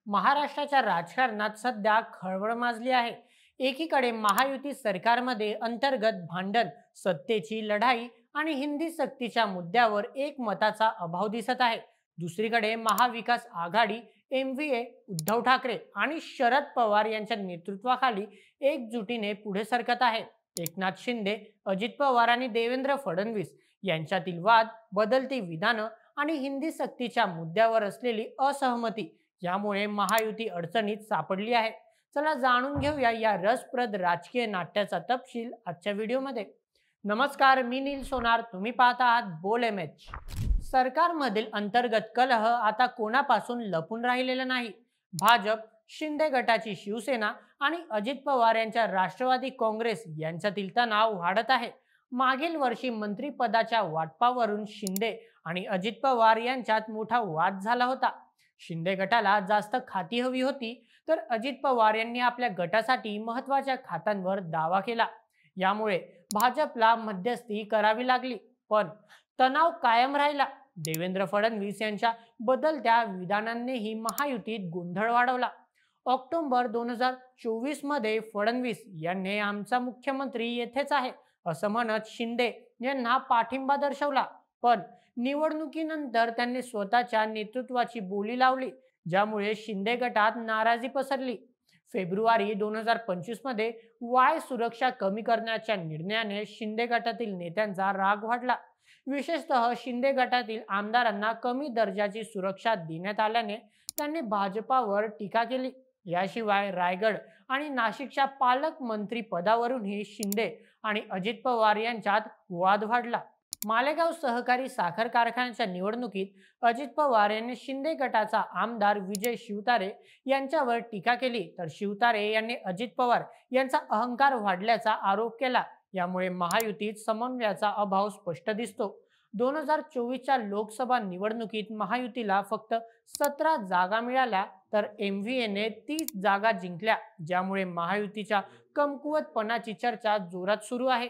महाराष्ट्राच्या राजकारणात सध्या खळबळ माजली आहे। एकीकडे महायुती सरकारमध्ये अंतर्गत भांडण, सत्तेची लढाई आणि हिंदी सक्तीच्या मुद्द्यावर एकमताचा अभाव दिसत आहे। दुसरीकडे महाविकास आघाडी एमव्हीए, उद्धव ठाकरे आणि शरद पवार यांच्या नेतृत्वाखाली एकजुटीने पुढे सरकत आहे। एकनाथ शिंदे, अजित पवार आणि देवेंद्र फडणवीस यांच्यातील वाद, बदलती विधानं आणि हिंदी सक्तीच्या मुद्द्यावर असलेली असहमती यामुळे महायुती अडचणीत सापडली आहे। चला जाणून घेऊया या रसप्रद राजकीय नाट्याचा तपशील आजच्या व्हिडिओमध्ये। नमस्कार, मी नील सोनार, तुम्ही पाहता आहात बोल एमएच। सरकारमधील अंतर्गत कलह आता कोणापासून लपून राहिलेला नाही। भाजप, शिंदे गटाची शिवसेना आणि अजित पवार यांच्या राष्ट्रवादी काँग्रेस यांच्यातील तणाव वाढत आहे। मागील वर्षी मंत्रिपदाच्या वाटपावरून शिंदे आणि अजित पवार यांच्यात मोठा वाद झाला होता। शिंदे गटाला जास्त खाती हवी होती, तर अजित पवार यांनी आपल्या गटासाठी महत्त्वाच्या खात्यांवर दावा केला। यामुळे भाजपला मध्यस्थी करावी लागली, पण तणाव कायम राहिला। देवेंद्र फडणवीस यांच्या बदलत्या विधानांनीही महायुतीत गोंधळ वाढवला। ऑक्टोबर 2024 मध्ये फडणवीस यांनी आमचा मुख्यमंत्री येथेच आहे असं म्हणत शिंदे यांना पाठिंबा दर्शवला, पण निवडणुकीनंतर त्यांनी स्वतःच्या नेतृत्वाची बोली लावली, ज्यामुळे शिंदे गटात नाराजी पसरली। फेब्रुवारी 2025 मध्ये वाय सुरक्षा कमी करण्याच्या निर्णयाने शिंदे गटातील नेत्यांचा राग वाढला। विशेषतः शिंदे गटातील आमदारांना कमी दर्जाची सुरक्षा देण्यात आल्याने त्यांनी भाजपावर टीका केली। याशिवाय रायगड आणि नाशिकच्या पालकमंत्री पदावरूनही शिंदे आणि अजित पवार यांच्यात वाद वाढला। मालेगाव सहकारी साखर कारखान्याच्या निवडणुकीत अजित पवार यांनी शिंदे गटाचा आमदार विजय शिवतारे यांच्यावर टीका केली, तर शिवतारे यांनी अजित पवार यांचा अहंकार वाढल्याचा आरोप केला। यामुळे महायुतीत समन्वयाचा अभाव स्पष्ट दिसतो। 2024च्या लोकसभा निवडणुकीत महायुतीला फक्त 17 जागा मिळाल्या, तर एमव्हीएने 30 जागा जिंकल्या, ज्यामुळे महायुतीच्या कमकुवतपणाची चर्चा जोरात सुरू आहे।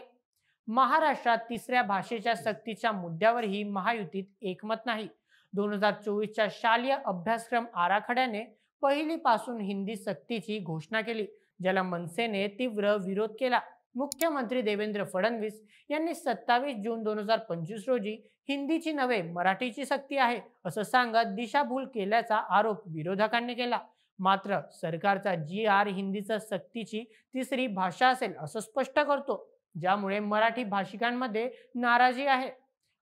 महाराष्ट्रात तिसऱ्या भाषेच्या सक्तीच्या मुद्द्यावरही महायुतीत एकमत नाही। 2024च्या शालेय अभ्यासक्रम आराखड्याने पहिलीपासून हिंदी सक्तीची घोषणा केली, ज्याला मनसेने तीव्र विरोध केला। मुख्यमंत्री देवेंद्र फडणवीस यांनी 27 जून 2025 रोजी हिंदीची नव्हे मराठीची सक्ती आहे असं सांगत दिशाभूल केल्याचा आरोप विरोधकांनी केला। मात्र सरकारचा GR हिंदीचा सक्तीची तिसरी भाषा असेल असं स्पष्ट करतो, ज्यामुळे मराठी भाषिकांमध्ये नाराजी आहे।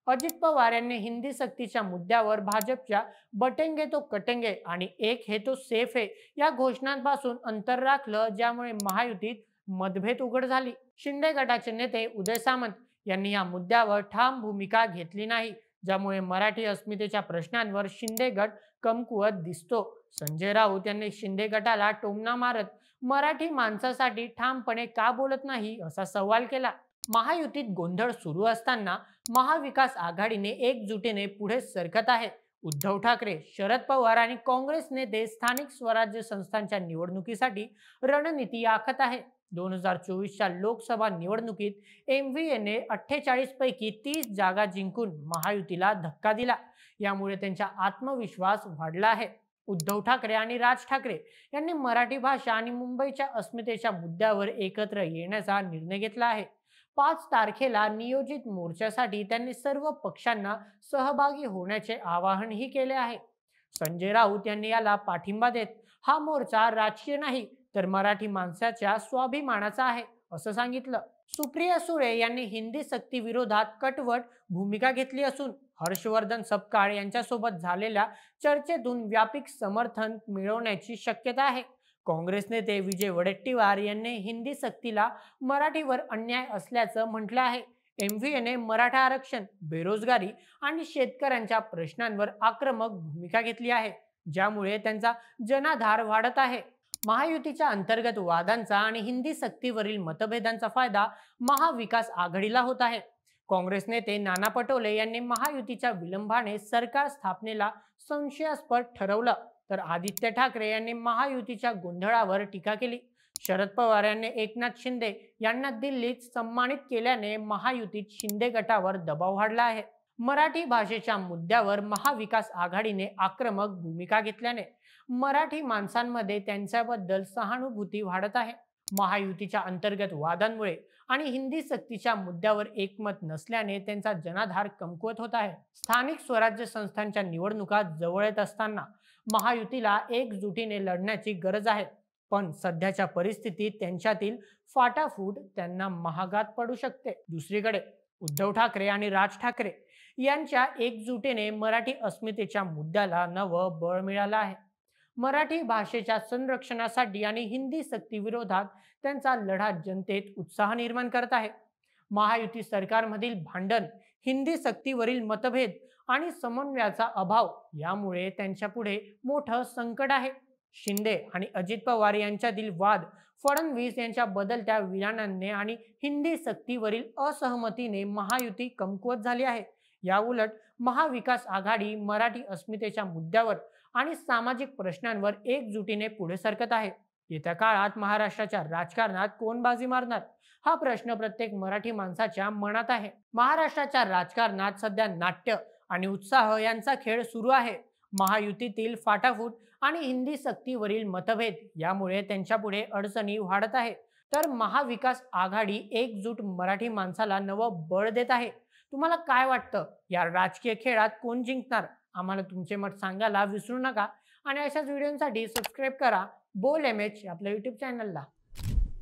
अजित पवार यांनी हिंदी सक्तीच्या मुद्द्यावर भाजपच्या बटेंगे तो कटेंगे आणि एक है तो सेफ है या घोषणांपासून अंतर राखलं, ज्यामुळे महायुतीत मतभेद उघड झाली। शिंदे गटाचे नेते उदय सामंत यांनी या मुद्द्यावर ठाम भूमिका घेतली नाही, ज्यामुळे मराठी अस्मितेच्या प्रश्नांवर शिंदे गट कमकुवत दिसतो। संजय राऊत यांनी शिंदे गटाला टोमणा मारत मराठी माणसासाठी ठामपणे का बोलत नाही असा सवाल केला। महायुतीत गोंधळ सुरू असताना महाविकास आघाडीने एकजुटीने पुढे सरकत आहे। उद्धव ठाकरे, शरद पवार आणि काँग्रेस नेते स्थानिक स्वराज्य संस्थांच्या निवडणुकीसाठी रणनीती आखत आहे। 2024च्या लोकसभा निवडणुकीत एमव्हीएने 48 पैकी 30 जागा जिंकून महायुतीला धक्का दिला। यामुळे त्यांचा आत्मविश्वास वाढला आहे। उद्धव ठाकरे आणि राज ठाकरे यांनी मराठी भाषा आणि मुंबईच्या अस्मितेच्या मुद्द्यावर एकत्र येण्याचा निर्णय घेतला आहे। 5 तारखेला नियोजित मोर्चासाठी त्यांनी सर्व पक्षांना सहभागी होण्याचे आवाहनही केले आहे। संजय राऊत यांनी याला पाठिंबा देत हा मोर्चा राजकीय नाही, तर मराठी माणसाच्या स्वाभिमानाचा आहे असं सांगितलं। सुप्रिया सुळे यांनी हिंदी सक्ती विरोधात कटवट भूमिका घेतली असून हर्षवर्धन सपकाळ यांच्यासोबत झालेल्या चर्चेतून व्यापक समर्थन मिळवण्याची शक्यता आहे। काँग्रेस नेते विजय वडेट्टीवार यांनी हिंदी सक्तीला मराठीवर अन्याय असल्याचं म्हटलं आहे। एमव्हीएने मराठा आरक्षण, बेरोजगारी आणि शेतकऱ्यांच्या प्रश्नांवर आक्रमक भूमिका घेतली आहे, ज्यामुळे त्यांचा जनाधार वाढत आहे। महायुतीच्या अंतर्गत वादांचा आणि हिंदी सक्तीवरील मतभेदांचा फायदा महाविकास आघाडीला होत आहे। काँग्रेस नेते नाना पटोले यांनी महायुतीच्या विलंबाने सरकार स्थापनेला संशयास्पद ठरवलं, तर आदित्य ठाकरे यांनी महायुतीच्या गोंधळावर टीका केली। शरद पवार यांनी एकनाथ शिंदे यांना दिल्लीत सन्मानित केल्याने महायुतीत शिंदे गटावर दबाव वाढला आहे। मराठी भाषेच्या मुद्द्यावर महाविकास आघाडीने आक्रमक भूमिका घेतल्याने मराठी माणसांमध्ये त्यांच्याबद्दल सहानुभूती वाढत आहे. महायुतीच्या अंतर्गत वादांमुळे आणि हिंदी सक्तीच्या मुद्द्यावर एकमत नसल्याने त्यांचा जनाधार कमकुवत होत आहे. स्थानिक स्वराज्य संस्थांच्या निवडणुका जवळ येत असताना महायुतीला एकजुटीने लढण्याची गरज आहे. पण सध्याच्या परिस्थितीत त्यांच्यातील फाटाफूट त्यांना महागात पडू शकते. दुसरीकडे उद्धव ठाकरे आणि राज ठाकरे यांच्या एकजुटीने मराठी अस्मितेच्या मुद्द्याला नवं बळ मिळालं आहे. मराठी भाषेच्या संरक्षणासाठी आणि हिंदी सक्तीविरोधात त्यांचा लढा जनतेत उत्साह निर्माण करत आहे. महायुती सरकारमधील भांडण, हिंदी सक्तीवरील मतभेद आणि समन्वयाचा अभाव यामुळे त्यांच्या पुढे मोठं संकट आहे. शिंदे आणि अजित पवार यांच्यातील वाद, फडणवीस यांच्या बदलत्या विधानांनी आणि हिंदी सक्तीवरील असहमतीने महायुती कमकुवत झाली आहे. या उलट महाविकास आघाडी मराठी अस्मितेच्या मुद्द्यावर आणि सामाजिक प्रश्नांवर एकजुटीने पुढे सरकत आहे. येत्या काळात महाराष्ट्राच्या राजकारणात कोण बाजी मारणार हा प्रश्न प्रत्येक मराठी माणसाच्या मनात आहे. महाराष्ट्राच्या राजकारणात सध्या नाट्य आणि उत्साह यांचा खेळ सुरू आहे. महायुतीतील फाटाफूट आणि हिंदी सक्तीवरील मतभेद यामुळे त्यांच्यापुढे अडचणी वाढत आहे. तर महाविकास आघाडी एकजूट मराठी माणसाला नवं बळ देत आहे. तुम्हाला काय वाटतं, या राजकीय खेळात कोण जिंकणार? आम्हाला तुमचे मत सांगायला विसरू नका आणि अशाच व्हिडिओसाठी सबस्क्राईब करा बोल एम एच आपल्या यूट्यूब चॅनलला.